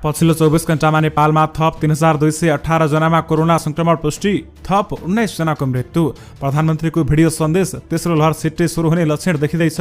पछिल्लो 24 घण्टामा नेपालमा थप 3218 जनामा कोरोना संक्रमण पुष्टि, थप 19 जनाको मृत्यु। प्रधानमन्त्रीको भिडियो सन्देश, तेस्रो लहर छिट्टै सुरु हुने लक्षण देखिँदैछ।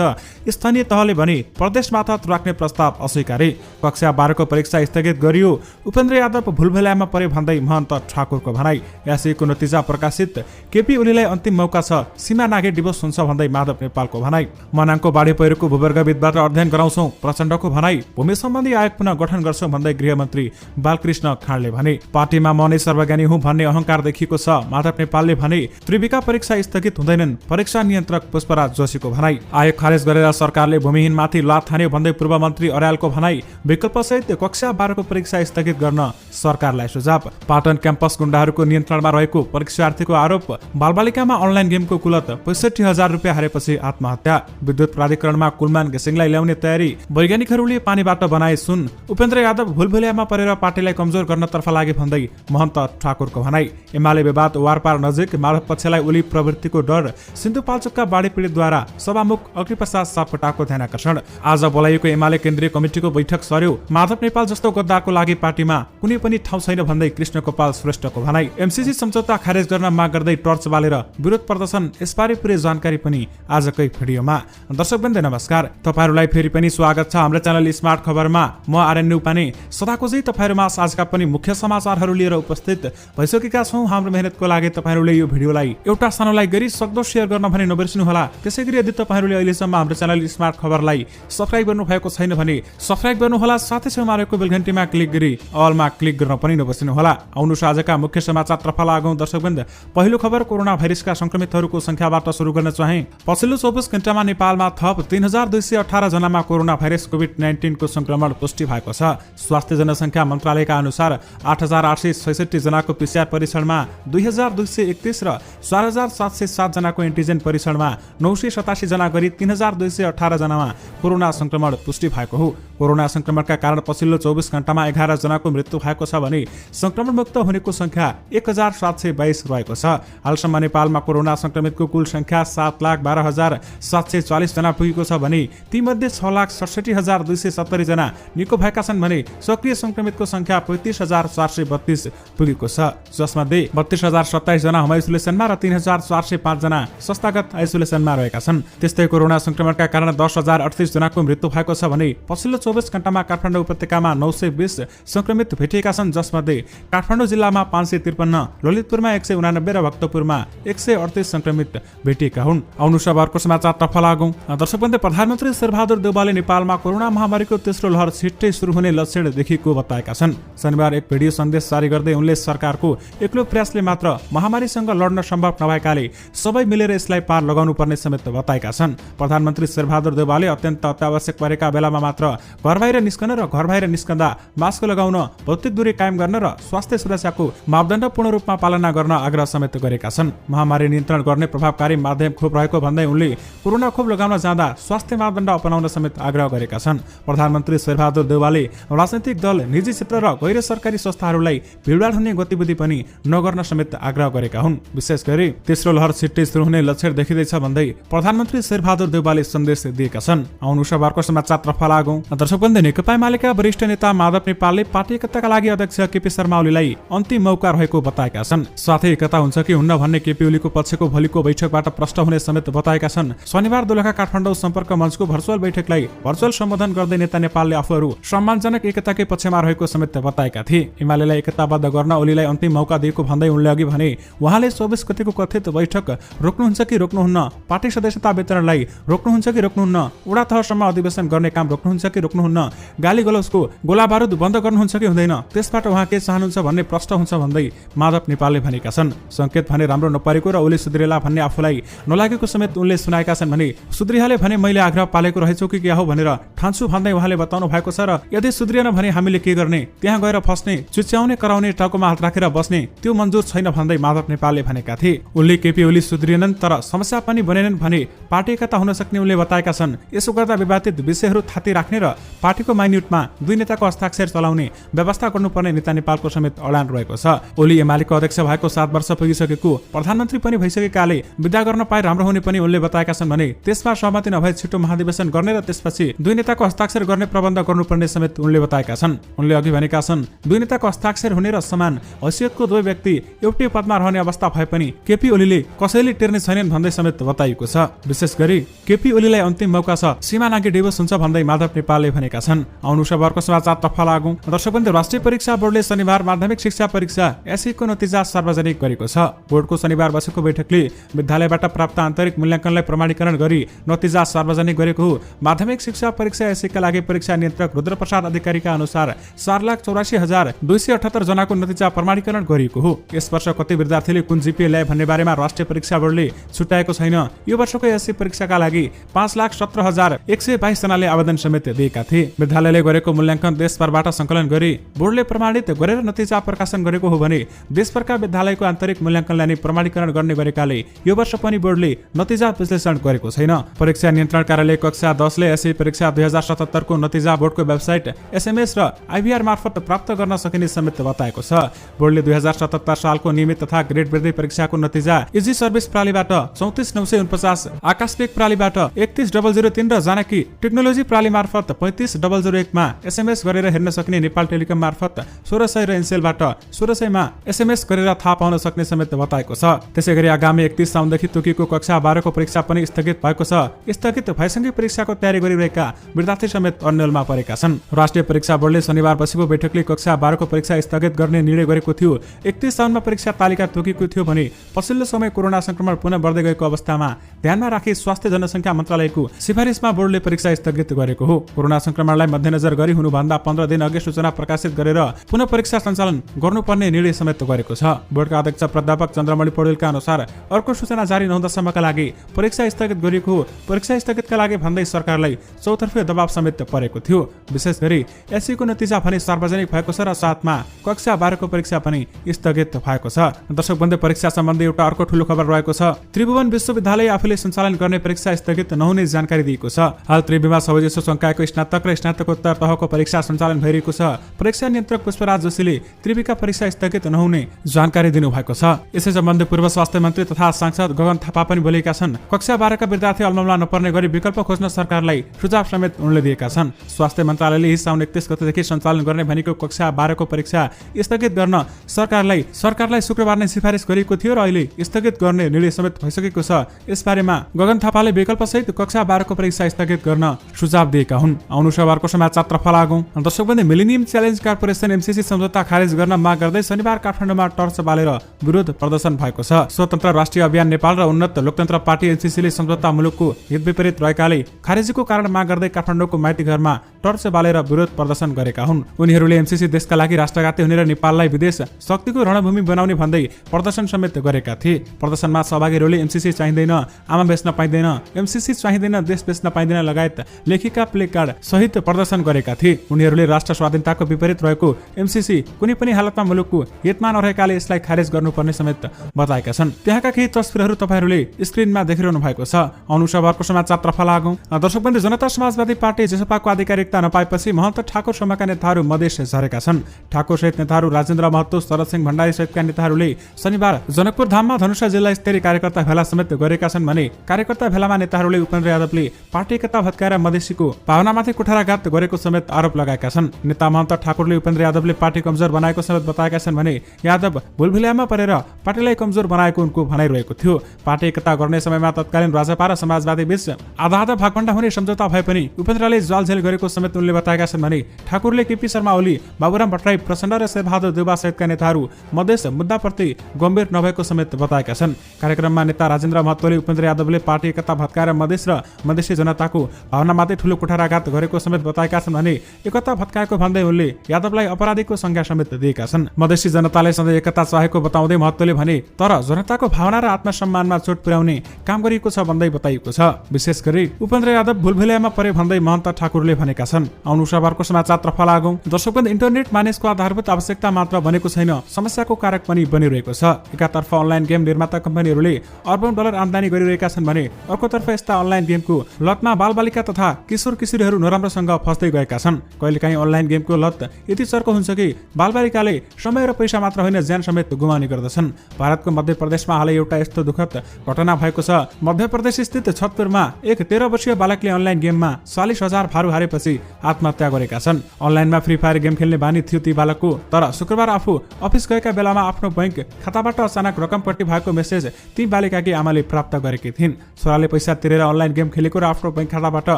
स्थानीय तहले भने प्रदेशमा थप राख्ने प्रस्ताव अस्वीकारे। कक्षा 12 को परीक्षा स्थगित गरियो। उपेन्द्र यादव भुलभुलैयामा परे भन्दै महन्त ठाकुरको भनाई। एसईको नतिजा प्रकाशित, केपी ओलीलाई अन्तिम मौका छ, सीमा नाघे डिभोर्स हुन्छ भन्दै माधव नेपालको भनाई। मनाङको बाढी पहिरोको भूवर्गविदबाट अध्ययन गराउँछौं, प्रचण्डको भनाई। भूमि सम्बन्धी आयोग पुनः गठन गर्छौं भन्दै गृहमन्त्री बालकृष्ण खाँडले भने। पार्टीमा म नै सर्वज्ञानी हुँ भन्ने अहंकार देखिएको छ, माधव नेपालले भने। त्रिविका परीक्षा स्थगित हुँदैनन्, परीक्षा नियन्त्रक पुष्पराज जोशीको भनाई। आयोग खारेज गरेर सरकारले भूमिहीनमाथि लात हान्यो भन्दै पूर्व मन्त्री अर्यालको भनाई। विकल्पसहित कक्षा 12 को परीक्षा स्थगित गर्न सरकारलाई सुझाव। पाटन क्याम्पस गुण्डाहरूको नियन्त्रणमा रहेको परीक्षार्थीको आरोप। बालबालिकामा अनलाइन गेमको कुलत, 65,000 रुपियाँ हारेपछि आत्महत्या। विद्युत प्राधिकरणमा कुलमान घिसिङलाई ल्याउने तयारी। वैज्ञानिकहरूले पानीबाट बनाए सुन। उपेन्द्र यादव भुलभुलैयामा परेर पार्टीलाई कमजोर गर्नतर्फ लागे भन्दै महन्त ठाकुरको भनाई। एमाले विवाद वारपार नजिक, माधव पक्षलाई ओली प्रवृत्तिको डर। सिन्धुपाल्चोकका बाढी पीडितद्वारा सभामुख अग्निप्रसाद सापकोटाको ध्यानाकर्षण। आज बोलाइएको एमाले केन्द्रीय कमिटिको बैठक सर्यो। माधव नेपाल जस्तो गद्दारको लागि पार्टीमा कुनै पनि ठाउँ छैन भन्दै कृष्णगोपाल श्रेष्ठको भनाई। एमसीसी सम्झौता खारेज गर्न माग गर्दै टर्च बालेर विरोध प्रदर्शन, यसबारे पुरै जानकारी पनि आजकै भिडियोमा। दर्शकवृन्द नमस्कार, तपाईहरुलाई फेरि पनि स्वागत छ हाम्रो च्यानल स्मार्ट खबरमा। म आर्यन उपाने सदाको जै तपाईहरुमा आजका पनि मुख्य समाचारहरू लिएर उपस्थित भइसकेका छौं। हाम्रो मेहनतको लागि तपाईहरुले यो भिडियोलाई एउटा सानो लाइक गरी सक्दो शेयर गर्न भने नबिर्सनु होला। त्यसैगरी यदि तपाईहरुले अहिलेसम्म हाम्रो च्यानल स्मार्ट खबरलाई सब्स्क्राइब गर्नु भएको छैन भने सब्स्क्राइब गर्नु होला, साथै छेउमा रहेको बेल घण्टीमा क्लिक गरी अलमा क्लिक गर्न पनि नबिर्सनु होला। आउनुस् आजका मुख्य समाचारतर्फ लागौं। दर्शकवृन्द, पहिलो खबर कोरोना भाइरसका संक्रमितहरूको संख्याबाट सुरु गर्न चाहे। पछिल्लो 24 घण्टामा नेपालमा थप 3218 जनामा कोरोना भाइरस कोभिड-19 को संक्रमण पुष्टि भएको छ। स्वास्थ्य जनसंख्या मन्त्रालयका अनुसार 8866 जनाको पीसीआर परीक्षणमा 2231 र 4707 जनाको एन्टिजेन परीक्षणमा 987 जना गरी 3218 जनामा कोरोना संक्रमण पुष्टि भएको हो। कोरोना संक्रमणका कारण पछिल्लो 24 घण्टामा 11 जनाको मृत्यु भएको छ भने संक्रमण मुक्त हुनेको संख्या 1722 रहेको छ। हालसम्म नेपालमा कोरोना संक्रमितको कुल संख्या 7,12,740 जना पुगेको छ भने तीमध्ये 6,67,270 जना निको भएका छन् भने सक्रिय संक्रमितको संख्या 35,432 पुगेको छ, जसमध्ये 32,027 जना होम आइसोलेसनमा र 3,405 जना संस्थागत आइसोलेसनमा रहेका छन्। त्यस्तै कोरोना संक्रमणका कारण 10,038 जनाको मृत्यु भएको छ भने पछिल्लो 24 घण्टामा काठमाडौँ उपत्यकामा 920 संक्रमित भेटिएका छन्, जसमध्ये काठमाडौँ जिल्लामा 553, ललितपुरमा 189 र भक्तपुरमा 138 संक्रमित भेटिएका हुन्। आउनुस् अब अर्को समाचारतर्फ लागौं। दर्शकवृन्द, प्रधानमन्त्री शेरबहादुर देउवाले नेपालमा कोरोना महामारीको तेस्रो लहर छिट्टै सुरु हुने लक्षण देखिएको बताएका छन्। शनिबार एक भिडियो सन्देश जारी गर्दै उनले सरकारको एक्लो प्रयासले मात्र महामारीसँग लड्न सम्भव नभएकाले सबै मिलेर यसलाई पार लगाउनु पर्ने समेत बताएका छन्। प्रधानमन्त्री शेरबहादुर देउवाले अत्यन्त अत्यावश्यक परेका बेलामा मात्र घर बाहिर निस्कन र घर बाहिर निस्कँदा मास्क लगाउन, भौतिक दूरी कायम गर्न र स्वास्थ्य सुरक्षाको मापदण्ड पूर्ण रूपमा पालना गर्न आग्रह समेत गरेका छन्। महामारी नियन्त्रण गर्ने प्रभावकारी माध्यम खोप रहेको भन्दै उनले कोरोना खोप लगाउन जाँदा स्वास्थ्य मापदण्ड अपनाउन समेत आग्रह गरेका छन्। प्रधानमन्त्री शेरबहादुर देउवाले राजनैतिक दल, निजी क्षेत्र र गैर सरकारी संस्थाहरूलाई भिडभाड हुने गतिविधि पनि नगर्न समेत आग्रह गरेका हुन्। विशेष गरी तेस्रो लहर छिट्टै सुरु हुने लक्षण देखिँदैछ भन्दै प्रधानमन्त्री शेरबहादुर देउवाले सन्देश दिएका छन्। आउनुस् अब अर्को समाचारतर्फ लागौं। दर्शकवृन्द, नेकपा एमालेका वरिष्ठ नेता माधव नेपालले पार्टी एकताका लागि अध्यक्ष केपी शर्मा ओलीलाई अन्तिम मौका रहेको बताएका छन्। साथै एकता हुन्छ कि हुन्न भन्ने केपी ओलीको पक्षको भोलिको बैठकबाट प्रश्न हुने समेत बताएका छन्। शनिबार दोलखा काठमाडौँ सम्पर्क मञ्चको भर्चुअल बैठकलाई भर्चुअल सम्बोधन गर्दै नेता नेपालले आफूहरू सम्मानजनक एकताकै पक्षमा रहेको समेत बताएका थिए। एमालेलाई एकताबद्ध गर्न ओलीलाई अन्तिम मौका दिएको भन्दै उनले अघि भने उहाँले 24 गतेको कथित बैठक रोक्नुहुन्छ कि रोक्नुहुन्न, पार्टी सदस्यता वितरणलाई रोक्नुहुन्छ कि रोक्नुहुन्न, वडा तहसम्म अधिवेशन गर्ने काम रोक्नुहुन्छ कि रोक्नुहुन्न, गाली गलौजको गोला बारुद बन्द गर्नुहुन्छ कि हुँदैन, त्यसबाट उहाँ के चाहनुहुन्छ भन्ने प्रश्न हुन्छ भन्दै माधव नेपालले भनेका छन्। संकेत भने राम्रो नपरेको र ओली सुध्रिएला भन्ने आफूलाई नलागेको समेत उनले सुनाएका छन् भने सुध्रिहाले भने मैले आग्रह पालेको रहेछु कि क्या हो भनेर ठान्छु भन्दै उहाँले बताउनु भएको छ। र यदि सुध्रिएन भने हामीले के गर्ने, त्यहाँ गएर फस्ने, चुच्याउने, कराउने, टाउकोमा हात राखेर बस्ने, त्यो मन्जुर छैन भन्दै माधव नेपालले भनेका थिए। उनले केपी ओली सुध्रिएनन् तर समस्या पनि बनेनन् भने पार्टी एकता हुन सक्ने उनले बताएका छन्। यसो गर्दा विवादित विषयहरू थाती राख्ने र पार्टीको माइन्युटमा दुई नेताको हस्ताक्षर चलाउने व्यवस्था गर्नुपर्ने नेता नेपालको समेत अडान रहेको छ। ओली एमालेको अध्यक्ष भएको 7 वर्ष पुगिसकेको, प्रधानमन्त्री पनि भइसकेकाले विदा गर्न पाए राम्रो हुने पनि उनले बताएका छन् भने त्यसमा सहमति नभए छिटो महाधिवेशन गर्ने र त्यसपछि दुई नेताको हस्ताक्षर गर्ने प्रबन्ध गर्नुपर्ने समेत उनले बताएका छन्। छन्। उनले अघि भनेका छन्, दुई नेताको हस्ताक्षर हुने र समान हैसियतको दुवै व्यक्ति एउटै पदमा रहने अवस्था भए पनि केपी ओलीले कसैले टेर्ने छैनन् भन्दै समेत बताइएको छ। विशेष गरी केपी ओलीलाई अन्तिम मौका छ, सीमा नागी डेभो हुन्छ भन्दै माधव नेपालले भनेका छन्। आउनु खबरको समाचारतर्फ लागौं। दर्शकवृन्द, राष्ट्रिय परीक्षा बोर्डले शनिबार माध्यमिक शिक्षा परीक्षा एसईको नतिजा सार्वजनिक गरेको छ। बोर्डको शनिबार बसेको बैठकले विद्यालयबाट प्राप्त आन्तरिक मूल्याङ्कनलाई प्रमाणीकरण गरी नतिजा सार्वजनिक गरेको हो। माध्यमिक शिक्षा परीक्षा एसईका लागि परीक्षा नियन्त्रक रुद्रप्रसाद अधिकारीका अनुसार 4,84,278 जनाको नतिजा प्रमाणीकरण गरिएको हो। यस वर्ष कति विद्यार्थीले कुन जीपीए ल्याए भन्ने बारेमा राष्ट्रिय परीक्षा बोर्डले छुट्याएको छैन। यो वर्षको एसई परीक्षाका लागि 5,17,122 जनाले आवेदन समेत दिएका थिए। विद्यालयले गरेको मूल्याङ्कन देशभरबाट संकलन गरी बोर्डले प्रमाणित गरेर नतिजा प्रकाशन गरेको हो भने देशभरका विद्यालयको आन्तरिक मूल्याङ्कनलाई नै प्रमाणीकरण गर्ने गरेकाले यो वर्ष पनि बोर्डले नतिजा विश्लेषण गरेको छैन। परीक्षा नियन्त्रण कार्यालय कक्षा 10 ले एसई परीक्षा 2077 को नतिजा बोर्डको वेबसाइट, एसएमएस र आइभीआर मार्फत प्राप्त गर्न सकिने समेत बताएको छ। बोर्डले 2077 सालको नियमित तथा ग्रेड वृद्धि परीक्षाको नतिजा इजी सर्भिस प्रणालीबाट 34,949, आकस्मिक प्रणालीबाट 31,003 र जानकी टेक्नोलोजी प्रणाली मार्फत 35,001 मा एसएमएस गरेर हेर्न सकिने नेपाल टेलिकम मार्फत 1600 र एनसेलबाट 1600 मा एसएमएस गरेर थाहा पाउन सक्ने समेत बताएको छ। त्यसैगरी आगामी 31 साउनदेखि तोकिएको कक्षा 12 को परीक्षा पनि स्थगित भएको छ। स्थगित भएसँगै परीक्षाको तयारी गरिरहेका विद्यार्थी समेत अन्यलमा परेका छन्। राष्ट्रिय परीक्षा बोर्डले शनिबार बसेको बैठकले कक्षा 12 को परीक्षा स्थगित गर्ने निर्णय गरेको थियो। 31 साउनमा परीक्षा तालिका तोकिएको थियो भने पछिल्लो समय कोरोना संक्रमण पुनः बढ्दै गएको अवस्थामा ध्यानमा राखी स्वास्थ्य जनसङ्ख्या मन्त्रालयको सिफारिसमा बोर्डले परीक्षा स्थगित गरेको हो। कोरोना संक्रमणलाई मध्यनजर गरी हुनुभन्दा 15 दिन अघि सूचना प्रकाशित गरेर पुनः परीक्षा सञ्चालन गर्नुपर्ने निर्णय समेत गरेको छ। बोर्डका अध्यक्ष प्राध्यापक चन्द्रमणि पौडेलका अनुसार अर्को सूचना जारी नहुँदासम्मका लागि परीक्षा स्थगित गरिएको हो। परीक्षा स्थगितका लागि भन्दै सरकारलाई चौतर्फे दबाव समेत परेको थियो। विशेष गरी एसईको नतिजा भने सार्वजनिक भएको छ र साथमा कक्षा 12 को परीक्षा पनि स्थगित भएको छ। दर्शकवृन्द, परीक्षा सम्बन्धी एउटा अर्को ठूलो खबर रहेको छ। त्रिभुवन विश्वविद्यालय आफूले सञ्चालन गर्ने परीक्षा स्थगित नहुने जानकारी दिएको छ। हाल त्रिभुवनमा सबैजसो संकायको स्नातक र स्नातकोत्तर तहको परीक्षा सञ्चालन भइरहेको छ। परीक्षा नियन्त्रक पुष्पराज जोशीले त्रिविका परीक्षा स्थगित नहुने जानकारी दिनुभएको छ। यसै सम्बन्धी पूर्व स्वास्थ्य मन्त्री तथा सांसद गगन थापा पनि बोलेका छन्। कक्षा 12 का विद्यार्थी अलमलमा नपर्ने गरी विकल्प खोज्न सरकारलाई सुझाव समेत उनले दिएका छन्। स्वास्थ्य मन्त्रालयले साउन 31 गतेदेखि सञ्चालन गर्ने भनेको कक्षा 12 को परीक्षा स्थगित गर्न सरकारलाई शुक्रबार नै सिफारिस गरेको थियो र अहिले स्थगित गर्ने निर्णय समेत भइसकेको छ। यसबारेमा गगन थापाले विकल्प सहित कक्षा 12 को परीक्षा स्थगित गर्न सुझाव दिएका हुन्। आउनु खबरको समाचारतर्फ लागौं। दर्शकवृन्द, मिलेनियम च्यालेन्ज कर्पोरेसन एमसीसी सम्झौता खारेज गर्न माग गर्दै शनिबार काठमाडौँमा टर्च बालेर विरोध प्रदर्शन भएको छ। स्वतन्त्र राष्ट्रिय अभियान नेपाल र उन्नत लोकतन्त्र पार्टी एनसीसीले सम्झौता मुलुकको हित विपरीत रहेकाले खारेजीको कारण माग गर्दै काठमाडौँको माइती घरमा टर्च बालेर विरोध प्रदर्शन गरेका हुन्। उनीहरूले एमसीसी देशका लागि राष्ट्रघाती हुने र नेपाललाई विदेश शक्तिको रणभूमि बनाउने भन्दै प्रदर्शन समेत गरेका थिए। प्रदर्शनमा सहभागीहरूले एमसीसी चाहिँदैन, आमा बेच्न पाइँदैन, एमसीसी चाहिँदैन, देश बेच्न पाइँदैन लगायत लेखिका प्ले कार्ड सहित प्रदर्शन गरेका थिए। उनीहरूले राष्ट्र स्वाधीनताको विपरीत रहेको एमसीसी कुनै पनि हालतमा मुलुकको हितमा नरहेकाले यसलाई खारेज गर्नुपर्ने समेत बताएका छन्। त्यहाँका केही तस्बिरहरू तपाईहरूले स्क्रिनमा देखिरहनु भएको छ। आउनु खबरको समाचारतर्फ लागौं। दर्शकवृन्द, जनता समाजवादी पार्टी जेसपाको आधिकारिकता नपाएपछि महन्त ठाकुर शर्माका नेताहरू मधेस झरेका छन्। ठाकुर सहित नेताहरू राजेन्द्र महतो, शरद सिंह भण्डारी सहितका नेताहरूले शनिबार जनकपुर धाममा धनुषा जिल्ला स्तरीय कार्यकर्ता भेला समेत गरेका छन् भने कार्यकर्ता भेलामा नेताहरूले उपेन्द्र यादवले पार्टी एकता भत्काएर मधेसीको भावनामाथि कुठाराघात गरेको समेत आरोप लगाएका छन्। नेता महन्त ठाकुरले उपेन्द्र यादवले पार्टी कमजोर बनाएको समेत बताएका छन् भने यादव भुलभुलियामा परेर पार्टीलाई कमजोर बनाएको उनको भनाइरहेको थियो। पार्टी एकता गर्ने समयमा तत्कालीन राजपा र समाजवादी बीच आधा आधा भागभण्डा हुने सम्झौता भए पनि उपेन्द्रले जालझेल गरेको समेत उनले बताएका छन् भने ठाकुरले केपी शर्मा ओली, बाबुराम भट्टराई, प्रचण्ड र शेरबहादुर देउवा सहितका नेताहरू मधेस मुद्दाप्रति गम्भीर नभएको समेत बताएका छन्। कार्यक्रममा नेता राजेन्द्र महतोले उपेन्द्र यादवले पार्टी एकता भत्काएर मधेस र मधेसी जनताको भावनामाथि ठूलो कुठाराघात गरेको समेत बताएका छन् भने एकता भत्काएको भन्दै उनले यादवलाई अपराधीको संज्ञा समेत दिएका छन्। मधेसी जनताले सधैँ एकता चाहेको बताउँदै महतोले भने तर जनताको भावना र आत्मसम्मानमा चोट पुर्याउने काम गरिएको छ भन्दै बताइएको छ। विशेष गरी उपेन्द्र यादव भुलभुलियामा परे भन्दै महन्त ठाकुरले भनेका छन्। आउनु खबरको समाचारतर्फ लागौं। दर्शकवृन्द, इन्टरनेट मानिसको आधारभूत आवश्यकता मात्र बनेको छैन, समस्याको कारक पनि बनिरहेको छ। एकातर्फ अनलाइन गेम निर्माता कम्पनीहरूले अर्बौं डलर आम्दानी गरिरहेका गरेका छन् भने अर्कोतर्फ यस्ता अनलाइन गेमको लतमा बालबालिका तथा किशोर किशोरीहरू नराम्रोसँग फस्दै गएका छन्। कहिलेकाहीँ अनलाइन गेमको लत यति चर्को हुन्छ कि बालबालिकाले समय र पैसा मात्र होइन ज्यान समेत गुमाउने गर्दछन्। भारतको मध्य प्रदेशमा हालै एउटा यस्तो दुःखद घटना भएको छ। मध्य प्रदेश स्थित छतपुरमा एक 13 वर्षीय बालकले अनलाइन गेममा 40,000 फारू हारेपछि आत्महत्या गरेका छन्। अनलाइनमा फ्री फायर गेम खेल्ने बानी थियो ती बालकको, तर शुक्रबार आफू अफिस गएका बेलामा आफ्नो बैंक खाताबाट अचानक रकम कट्टी भएको मेसेज ती बालिकाकी आमाले प्राप्त गरेकी थिइन्। छोराले पैसा तिरेर अनलाइन गेम खेलेको र आफ्नो बैंक खाताबाट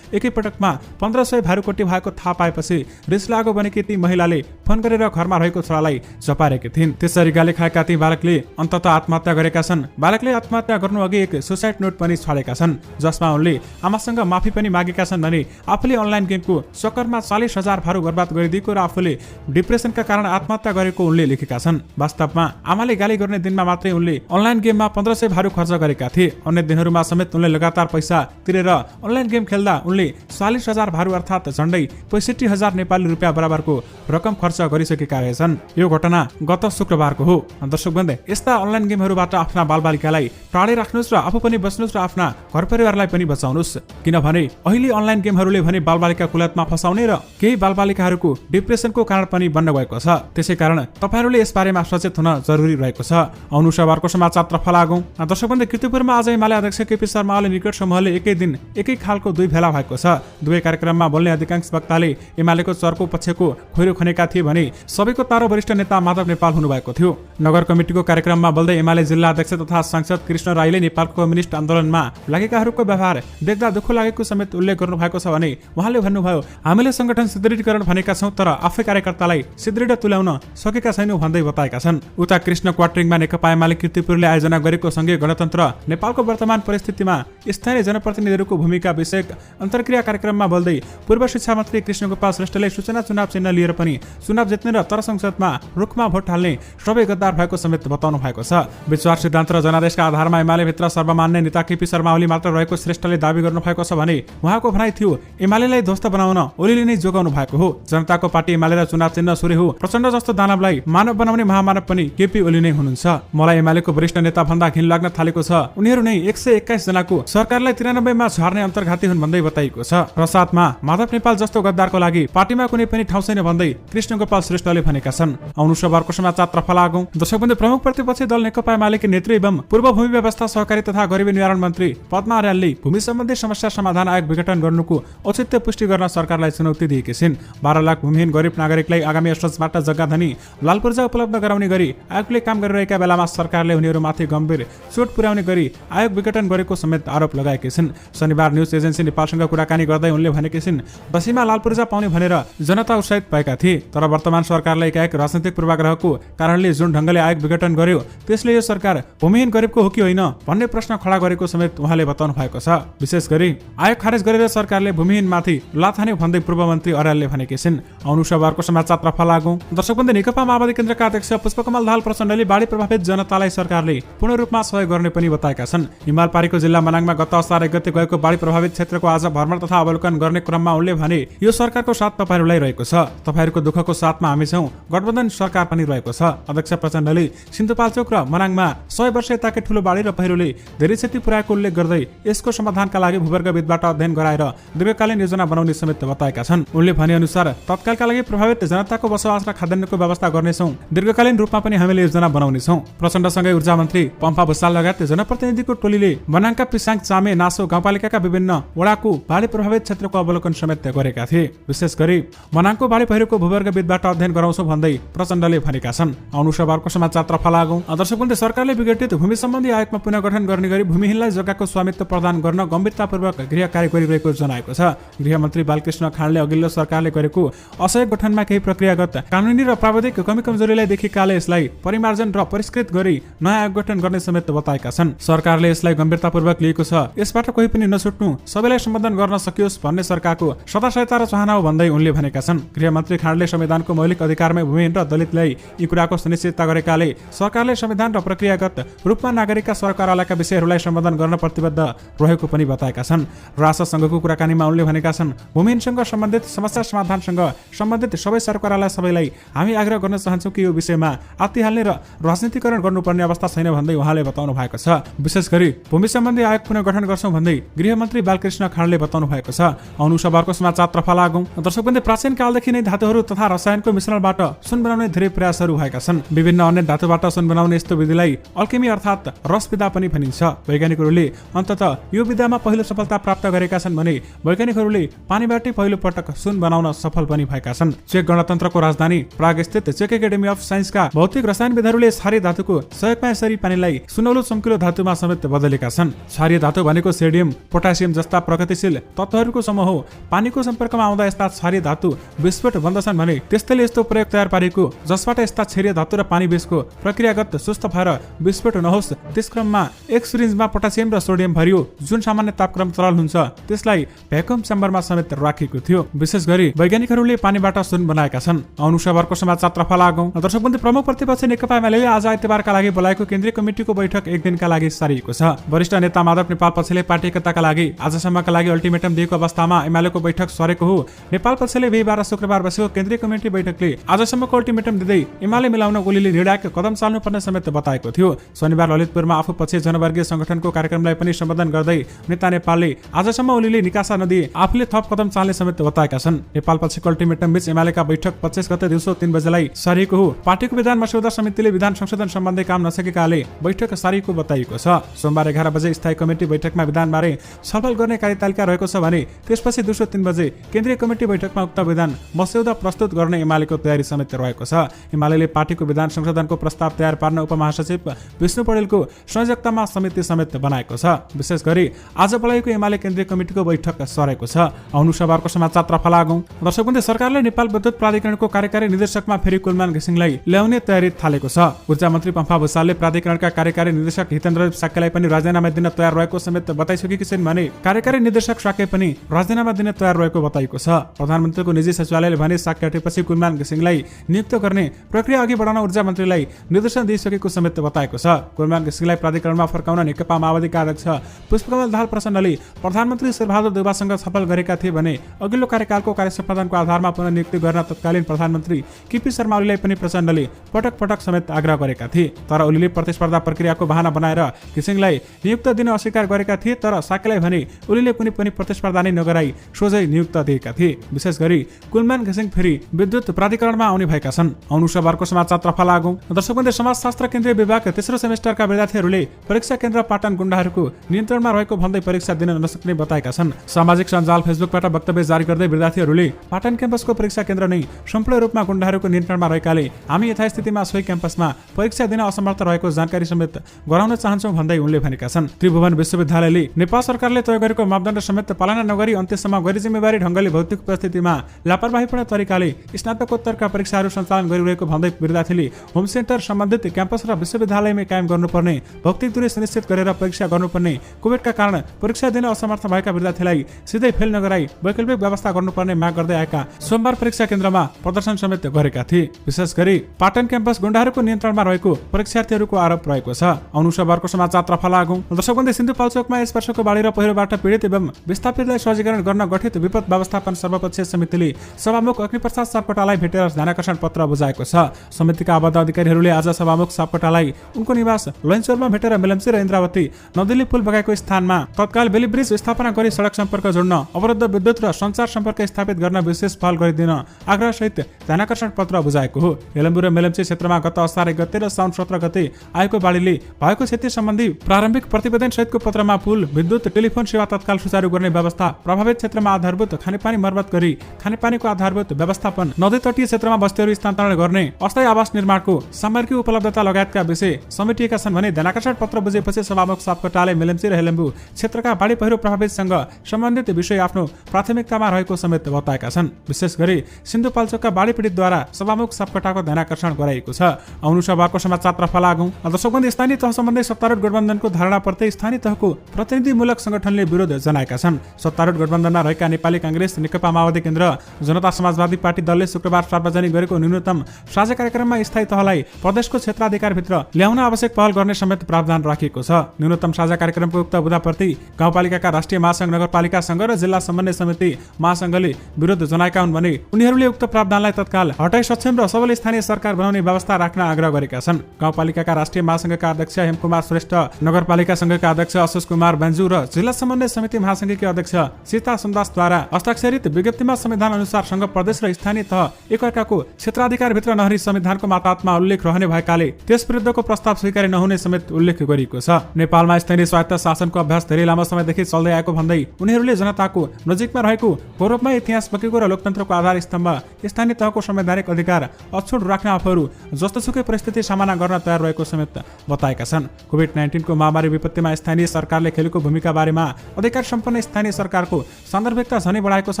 एकैपटकमा 1500 फारू कट्टी भएको थाहा पाएपछि रिस लागो बनेकी ती महिलाले फोन गरेर घरमा रहेको छोरालाई झपारेकी थिइन्। त्यसरी गाली खाएका ती बालकले अन्ततः आत्महत्या गरेका छन्। बालकले आत्महत्या गर्नु अघि एक सुसाइड नोट पनि छाडेका छन्, जसमा उनले आमासँग माफी पनि मागेका छन् भने आफूले अनलाइन गेमको चक्करमा 40,000 फारू बर्बाद गरिदिएको र आफूले डिप्रेसनका कारण आत्महत्या गरेको उनले लेखेका छन्। वास्तवमा आमाले गाली गर्ने दिनमा मात्रै उनले अनलाइन गेममा 1500 फारू खर्च गरेका थिए। अन्य दिनहरूमा समेत उनले लगातार पैसा तिरेर अनलाइन गेम खेल्दा उनले 40,000 फारू अर्थात् झण्डै 65,000 नेपाली रुपियाँ बराबरको रकम खर्च गरिसकेका रहेछन्। यो घटना गत शुक्रबारको हो। दर्शकवृन्द, यस्ता अनलाइन गेमहरूबाट आफ्ना बालबालिकालाई टाढै राख्नुहोस् र आफू पनि बस्नुहोस् र आफ्ना घर परिवारलाई पनि बचाउनुहोस्, किनभने अहिले अनलाइन गेमहरूले भने बालबालिका कुलतमा फसाउने र केही बालबालिकाहरूको डिप्रेसनको कारण पनि बन्न गएको छ। त्यसैकारण तपाईहरूले यसबारेमा सचेत हुन जरुरी रहेको छ। आउनु शनिबारको समाचारतर्फ लागौं। दर्शकवृन्द, कीर्तिपुरमा आज एमाले अध्यक्ष केपी शर्मा ओली निकट समूहले एकै दिन एकै खालको दुई भेला भएको छ। दुवै कार्यक्रममा बोल्ने अधिकांश वक्ताले एमालेको चर्को पक्षको खोइरो खनेका थिए भने सबैको तारो वरिष्ठ नेता माधव नेपाल हुनुभएको थियो। नगर कमिटीको कार्यक्रममा बोल्दै एमाले जिल्ला अध्यक्ष तथा सांसद कृष्ण राईले नेपालको कम्युनिस्ट आन्दोलनमा लागेकाहरूको व्यवहार देख्दा दुःख लागेको समेत उल्लेख गर्नु भएको छ भने उहाँले भन्नुभयो, हामीले संगठन सुदृढीकरण भनेका छौं तर आफै कार्यकर्तालाई सुदृढ तुल्याउन सकेका छैनौं भन्दै बताएका छन्। उता कृष्ण क्वार्टरिङमा नेकपा एमाले कीर्तिपुरले आयोजना गरेको संघीय गणतन्त्र नेपालको वर्तमान परिस्थितिमा स्थानीय जनप्रतिनिधिहरूको भूमिका विषयक अन्तर्क्रिया कार्यक्रममा बोल्दै पूर्व शिक्षा मन्त्री कृष्णगोपाल श्रेष्ठले सूचना चुनाव चिन्ह लिएर पनि चुनाव जित्ने र तर संसदमा रुखमा भोट हाल्ने सबै गद्दार भएको समेत बताउनु भएको छ। विश्वास सिद्धान्त र जनादेशका आधारमा एमाले भित्र सर्वमान्य नेता केपी शर्मा ओली मात्र रहेको श्रेष्ठले दावी गर्नु भएको छ भने उहाँको भनाइ थियो एमालेलाई ध्वस्त बनाउन ओलीले नै जोगाउनु भएको हो। जनताको पार्टी एमाले र चुनाव चिन्ह सूर्य हो। प्रचण्ड जस्तो दानवलाई मानव बनाउने महामानव पनि केपी ओली नै हुनुहुन्छ। मलाई एमालेको वरिष्ठ नेता भन्दा घिन लाग्न थालेको छ। उनीहरू नै 121 जनाको सरकारलाई 93 मा झार्ने अन्तर्घाती हुन् भन्दै बताइएको छ। प्रसादमा माधव नेपाल जस्तो गद्दारको लागि पार्टीमा कुनै पनि ठाउँ छैन भन्दै कृष्णगोपाल श्रेष्ठले भनेका छन्। आउनु शनिबारको समाचारतर्फ लागौं। दर्शकवृन्द, प्रमुख प्रतिपक्षी दल नेकपा एमालेकी नेत्री एवं पूर्व भूमि व्यवस्था सहकारी तथा गरिबी निवारण मन्त्री पद्मा आर्यालले भूमि सम्बन्धी समस्या समाधान आयोग विघटन गर्नुको औचित्य पुष्टि गर्न सरकारलाई चुनौती दिएकी छिन्। 12 लाख भूमिहीन गरिब नागरिकलाई आगामी असोजबाट जग्गा धनी लालपूर्जा उपलब्ध गराउने गरी आयोगले काम गरिरहेका बेलामा सरकारले उनीहरूमाथि गम्भीर चोट पुर्याउने गरी आयोग विघटन गरेको समेत आरोप लगाएकी छिन्। शनिबार न्युज एजेन्सी नेपालसँग कुराकानी गर्दै उनले भनेकी छिन्, दशैंमा लालपूर्जा पाउने भनेर जनता उत्साहित भएका थिए, तर वर्तमान सरकारले एकाएक राजनैतिक पूर्वाग्रहको कारणले जुन ढंगले आयोग विघटन गर्यो त्यसले यो सरकार भूमिहीन गरिबको हो कि होइन भन्ने प्रश्न खडा गरेको समेत उहाँले बताउनु भएको छ। विशेष गरी आयोग खारेज गरेर सरकारले भूमिहीनमाथि लात हान्यो भन्दै पूर्व मन्त्री अर्यालले भनेकी छिन्। आउनु शनिबारको समाचारतर्फ लागौं। दर्शकवृन्द, नेकपा माओवादी केन्द्रका अध्यक्ष पुष्पकमल दाहाल प्रचण्डले बाढी प्रभावित जनतालाई सरकारले पूर्ण रूपमा सहयोग गर्ने पनि बताएका छन्। हिमालपारीको जिल्ला मनाङमा गत असार 1 गते गएको बाढी प्रभावित क्षेत्रको आज भ्रमण तथा अवलोकन गर्ने क्रममा उनले भने, यो सरकारको साथ तपाईहरूलाई रहेको छ, तपाईहरूको दुःखको साथमा हामी छौं, गठबन्धन सरकार पनि रहेको छ। अध्यक्ष प्रचण्डले सिन्धुपाल्चोक र मनाङमा 100 वर्ष यताकै ठूलो बाढी र पहिरोले धेरै क्षति पुर्याएको उल्लेख गर्दै यसको समाधानका लागि भूवर्गविदबाट अध्ययन गराएर दीर्घकालीन योजना बनाउने समेत बताएका छन्। उनले भने अनुसार तत्कालका लागि प्रभावित जनताको बसोबास र खाद्यान्नको व्यवस्था गर्नेछौं, दीर्घकालीन रूपमा पनि हामीले योजना बनाउनेछौं। प्रचण्डसँगै ऊर्जा मन्त्री पम्पा भुसाल लगायत जनप्रतिनिधिको टोलीले मनाङका पिसाङ, चामे, नासो गाउँपालिकाका विभिन्न वडाको बाढी प्रभावित क्षेत्रको अवलोकन समेत गरेका थिए। विशेष गरी मनाङको बाढी पहिरोको भूवर्गविदबाट अध्ययन गराउँछौं भन्दै प्रचण्डले भनेका छन्। आउनु शनिबारको समाचारतर्फ लागौं। दर्शकवृन्द, सरकारले विघटित भूमि सम्बन्धी आयोगमा पुनर्गठन गर्ने गरी भूमिहीनलाई जग्गाको स्वामित्व प्रदान गर्न गम्भीरतापूर्वक गृह कार्य गरिरहेको जनाएको छ। गृहमन्त्री बालकृष्ण खाँडले अघिल्लो सरकारले गरेको असहयोग गठनमा केही प्रक्रियागत कानुनी र प्राविधिक कमी कमजोरीलाई देखिएकाले यसलाई परिमार्जन र परिष्कृत गरी नयाँ आयोग गठन गर्ने समेत बताएका छन्। सरकारले यसलाई गम्भीरतापूर्वक लिएको छ, यसबाट कोही पनि नछुट्नु, सबैलाई सम्बोधन गर्न सकियोस् भन्ने सरकारको सदाशयता र चाहना हो भन्दै उनले भनेका छन्। गृहमन्त्री खाँडले संविधानको मौलिक अधिकारमै भूमिहीन र दलितलाई यी कुराको सुनिश्चितता गरेकाले सरकारले संविधान र प्रक्रियागत रूपमा नागरिकका सरकारवालाका विषयहरूलाई सम्बोधन गर्न प्रतिबद्ध रहेको पनि बताएका छन्। राष्ट्रसङ्घको कुराकानीमा उनले भनेका छन्, भूमिहीनसँग सम्बन्धित समस्या समाधानसँग सम्बन्धित सबै सरकारवाला सबैलाई हामी आग्रह गर्न चाहन्छौँ कि यो विषयमा आत्तिहाल्ने र राजनीतिकरण गर्नुपर्ने अवस्था छैन भन्दै उहाँले बताउनु भएको छ। विशेष गरी गरी भूमि सम्बन्धी आयोग पुनः गठन गर्छौं भन्दै गृहमन्त्री बालकृष्ण खाँडले बताउनु भएको छ। अनुसारको समाचारतर्फ लागौं। दर्शकबन्दी प्राचीन कालदेखि नै धातुहरू तथा रसायनको मिश्रणबाट सुन बनाउने धेरै प्रयासहरू भएका छन्। विभिन्न अन्य धातुबाट सुन बनाउने यस्तो विधिलाई अल्केमी अर्थात् रस विधा पनि भनिन्छ। वैज्ञानिकहरूले अन्ततः यो विधामा पहिलो सफलता प्राप्त गरेका छन् भने वैज्ञानिकहरूले पानीबाटै पहिलो पटक सुन बनाउन सफल पनि भएका छन्। चेक गणतन्त्रको राजधानी प्राग स्थित चेक एकाडेमी अफ साइन्सका भौतिक रसायनविदहरूले क्षारीय धातुको सहयोगमा यसरी पानीलाई सुनौलो चम्किलो धातुमा समेत बदलेका छन्। क्षारीय धातु भनेको सोडियम पोटासियम जस्ता प्रगतिशील तत्त्वहरूको समूह हो। पानीको सम्पर्कमा आउँदा यस्ता क्षारीय धातु विस्फोट बन्दछन् भने त्यस्तैले यस्तो प्रयोग तयार पारेको जसबाट यस्ता क्षारीय धातु र पानी बीचको प्रक्रियागत सुस्त भएर विस्फोट नहोस् त्यस क्रममा एक सिरिन्जमा पोटासियम र सोडियम भरियो जुन सामान्य तापक्रम तरल हुन्छ त्यसलाई भ्याकुम चेम्बरमा समेत राखिएको थियो। विशेष गरी वैज्ञानिकहरूले पानीबाट सुन बनाएका छन्। अनुसारको समाचारतर्फ लागौं। दर्शकबन्दी प्रमुख प्रतिपक्ष नेकपा एमालेले आज आइतबारका लागि बोलाएको केन्द्रीय कमिटिको बैठक एक दिनका लागि सारिएको छ। वरिष्ठ नेता माधव नेपाल पक्षले पार्टी एकताका लागि आजसम्मका लागि अल्टिमेटम दिएको अवस्थामा एमालेको बैठक सरेको हो। नेपाल पक्षले बिहीबार र शुक्रबार बसेको केन्द्रीय कमिटी बैठकले आजसम्मको अल्टिमेटम दिँदै एमाले मिलाउन ओलीले निर्णायक कदम चाल्नुपर्ने समेत बताएको थियो। शनिबार ललितपुरमा आफू पछि जनवर्गीय संगठनको कार्यक्रमलाई पनि सम्बोधन गर्दै नेता नेपालले आजसम्म ओलीले निकासा नदिए आफूले थप कदम चाल्ने समेत बताएका छन्। नेपाल पक्षको अल्टिमेटम बीच एमालेका बैठक 25 गते दिउँसो 3 बजेलाई सरिएको हो। पार्टीको विधान मस्यौदा समितिले विधान संशोधन सम्बन्धी काम नसकेकाले बैठक सारिएको बताइएको छ। सोमबार 11 बजे स्थायी कमिटी बैठकमा विधानबारे छलफल गर्ने कार्यतालिका रहेको छ भने त्यसपछि दिउँसो 3 बजे केन्द्रीय कमिटी बैठकमा उक्त विधान मस्यौदा प्रस्तुत गर्ने एमालेको तयारी समेत रहेको छ। एमालेले पार्टीको विधान संशोधनको प्रस्ताव तयार पार्न उपमहासचिव विष्णु पौडेलको संयोजकतामा समिति समेत बनाएको छ। विशेष गरी आज बोलाएको एमाले केन्द्रीय कमिटीको बैठक सरेको छ। अनुसारको समाचारतर्फ लागौं। दर्शकबन्दी सरकारले नेपाल विद्युत प्राधिकरणको कार्यकारी निर्देशकमा फेरि कुलमान घिसिङलाई ल्याउने तयारी थालेको छ। ऊर्जा मन्त्री पम्फा भुसालले प्राधिकरणका कार्यकारी निर्देशक हितेन्द्र साक्यलाई पनि राजीनामा दिन तयार रहेको समेत बताइसकेकी छिन् भने कार्यकारी निर्देशक साक्य पनि राजीनामा दिन तयार रहेको बताइएको छ। प्रधानमन्त्रीको निजी सचिवालयले भने साक्य हटेपछि कुलमान घिसिङलाई नियुक्त गर्ने प्रक्रिया अघि बढाउन ऊर्जा मन्त्रीलाई निर्देशन दिइसकेको समेत बताएको छ। कुलमान घिसिङलाई प्राधिकरणमा फर्काउन नेकपा माओवादीका अध्यक्ष पुष्पकमल दाहाल प्रचण्डले प्रधानमन्त्री शेरबहादुर देउवासँग छलफल गरेका थिए भने अघिल्लो कार्यकालको कार्यसम्पादनको आधारमा पुनर्नियुक्ति गर्न तत्कालीन प्रधानमन्त्री केपी शर्मा ओलीलाई पनि प्रचण्डले पटक पटक समेत आग्रह गरेका थिए। तर ओलीले प्रतिस्पर्धा प्रक्रियाको बहाना बनाएर घिसिङलाई नियुक्त दिन अस्वीकार गरेका थिए। तर साक्यलाई भने ओलीले कुनै पनि प्रतिस्पर्धा नै नगराई सोझै नियुक्त दिएका थिए। विशेष गरी कुलमान घिसिङ फेरि विद्युत प्राधिकरणमा आउने भएका छन्। अनुसारको समाचारतर्फ लागौं। दर्शकबन्दी समाजशास्त्र केन्द्रीय विभाग तेस्रो सेमेस्टरका विद्यार्थीहरूले परीक्षा केन्द्र पाटन गुण्डाहरूको नियन्त्रणमा रहेको भन्दै परीक्षा दिन नसक्ने बताएका छन्। सामाजिक सञ्जाल फेसबुकबाट वक्तव्य जारी गर्दै विद्यार्थीहरूले पाटन क्याम्पसको परीक्षा केन्द्र नै सम्पूर्ण रूपमा गुण्डाहरूको नियन्त्रणमा रहेकाले हामी यथास्थितिमा सोही क्याम्पसमा परीक्षा दिन असमर्थ रहेको जानकारी समेत गराउन चाहन्छौं भन्दै उनले भनेका छन्। त्रिभुवन विश्वविद्यालयले नेपाल सरकारले तय गरेको मापदण्ड समेत पालना नगरी अन्त्यसम्म गैर जिम्मेवारी ढंगले भौतिक उपस्थितिमा लापरवाहीपूर्ण तरिकाले स्नातकोत्तरका परीक्षाहरू सञ्चालन गरिरहेको भन्दै विद्यार्थीले होम सेन्टर सम्बन्धित क्याम्पस र विश्वविद्यालयमै कायम गर्नुपर्ने भौतिक दूरी सुनिश्चित गरेर परीक्षा गर्नुपर्ने कोभिडका कारण परीक्षा दिन असमर्थ भएका विद्यार्थीलाई सिधै फेल नगराई वैकल्पिक व्यवस्था गर्नुपर्ने माग गर्दै आएका सोमबार परीक्षा केन्द्रमा प्रदर्शन समेत गरेका थिए। विशेष गरी पाटन क्याम्पस गुण्डाहरूको नियन्त्रणमा रहेको परीक्षार्थीहरूको आरोप रहेको छ। अनुसारको समाचारतर्फ लागौं। दर्शकबन्दी सिन्धुपाल्चोकमा यस वर्षको बाढी र पहिरोबाट पीडित एवं विस्थापितलाई सहजीकरण गर्न गठित विपद व्यवस्थापन सर्वपक्षीय समितिले सभामुख अग्निप्रसाद सापकोटालाई भेटेर ध्यानाकर्षण पत्र बुझाएको छ। समितिका आबद्ध अधिकारीहरूले आज सभामुख सापकोटालाई उनको निवास लैनचौरमा भेटेर मेलम्ची र इन्द्रावती नदीले पुल बगाएको स्थानमा तत्काल बेली ब्रिज स्थापना गरी सडक सम्पर्क जोड्न अवरुद्ध विद्युत र सञ्चार सम्पर्क स्थापित गर्न विशेष पहल गरिदिन आग्रहसहित ध्यानाकर्षण पत्र बुझाएको हो। हेलम्बु र मेलम्ची क्षेत्रमा गत असार 1 गते र साउन 17 गते आएको बाढीले भएको क्षति सम्बन्धी प्रारम्भिक प्रतिवेदन सहितको पत्रमा पुल विद्युत टेलिफोन सेवा तत्काल सुचारू गर्ने व्यवस्था प्रभावित क्षेत्रमा आधारभूत खानेपानी मर्मत गरी खानेपानीको आधारभूत व्यवस्थापन नदी तटीय क्षेत्रमा बस्तीहरू स्थानान्तरण गर्ने अस्थायी आवास निर्माणको सामग्री उपलब्धता लगायतका विषय समेटिएका छन् भने ध्यानाकर्षण पत्र बुझेपछि सभामुख सापकोटाले मेलम्ची र हेलम्बु क्षेत्रका बाढी पहिरो प्रभावितसँग सम्बन्धित विषय आफ्नो प्राथमिकतामा रहेको समेत बताएका छन्। विशेष गरी सिन्धुपाल्चोकका बाढी पीडितद्वारा सभामुख सापकोटाको ध्यानाकर्षण गराइएको छ। अनुसारको समाचारतर्फ लागौं। दर्शकबन्दी स्थानीय तह सम्बन्धी सत्तारूढ गठबन्धनको धारणा प्रति स्थानीय तहको प्रतिनिधिमूलक संगठनले विरोध जनाएका छन्। सत्तारूढ गठबन्धनमा रहेका नेपाली कांग्रेस, नेकपा माओवादी केन्द्र, जनता समाजवादी पार्टी दलले शुक्रबार सार्वजनिक गरेको न्यूनतम साझा कार्यक्रममा स्थायी तहलाई प्रदेशको क्षेत्राधिकारभित्र ल्याउन आवश्यक पहल गर्ने समेत प्रावधान राखिएको छ। न्यूनतम साझा कार्यक्रमको उक्त बुदाप्रति गाउँपालिकाका राष्ट्रिय महासंघ, नगरपालिका संघ र जिल्ला समन्वय समिति महासंघले विरोध जनाएका हुन् भने उनीहरूले उक्त प्रावधानलाई तत्काल हटाई सक्षम र सबल स्थानीय सरकार बनाउने व्यवस्था राख्न आग्रह गरेका छन्। गाउँपालिकाका राष्ट्रिय महासंघका अध्यक्ष हेमकुमार श्रेष्ठ, नगरपालिका संघका अध्यक्ष अशोक कुमार बेन्जु र जिल्ला समन्वय समिति महासंघकी अध्यक्ष सीता सुन्दासद्वारा हस्ताक्षरित विज्ञप्तिमा संविधान अनुसार संघ प्रदेश र स्थानीय तह एकअर्काको क्षेत्राधिकारभित्र नहरी संविधानको मातात्मा उल्लेख रहने भएकाले त्यस विरुद्धको प्रस्ताव स्वीकार्य नहुने समेत उल्लेख गरिएको छ। नेपालमा स्थानीय स्वायत्त शासनको अभ्यास धेरै लामो समयदेखि चल्दै आएको भन्दै उनीहरूले जनताको नजिकमा रहेको गौरवमय इतिहास बोकेको र लोकतन्त्रको आधार स्तम्भ स्थानीय तहको संवैधानिक अधिकार अक्षुण्ण राख्ने आफूहरू जस्तोसुकै परिस्थिति सामना गर्न तयार रहेको समेत बताएका छन्। कोभिड-19 को महामारी विपत्तिमा स्थानीय सरकारले खेलेको भूमिका बारेमा अधिकार सम्पन्न स्थानीय सरकारको सान्दर्भिकता झनै बढाएको छ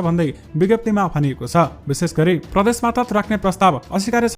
भन्दै विज्ञप्तिमा भनिएको छ। विशेष गरी प्रदेशमा तथ राख्ने प्रस्ताव अस्वीकार्य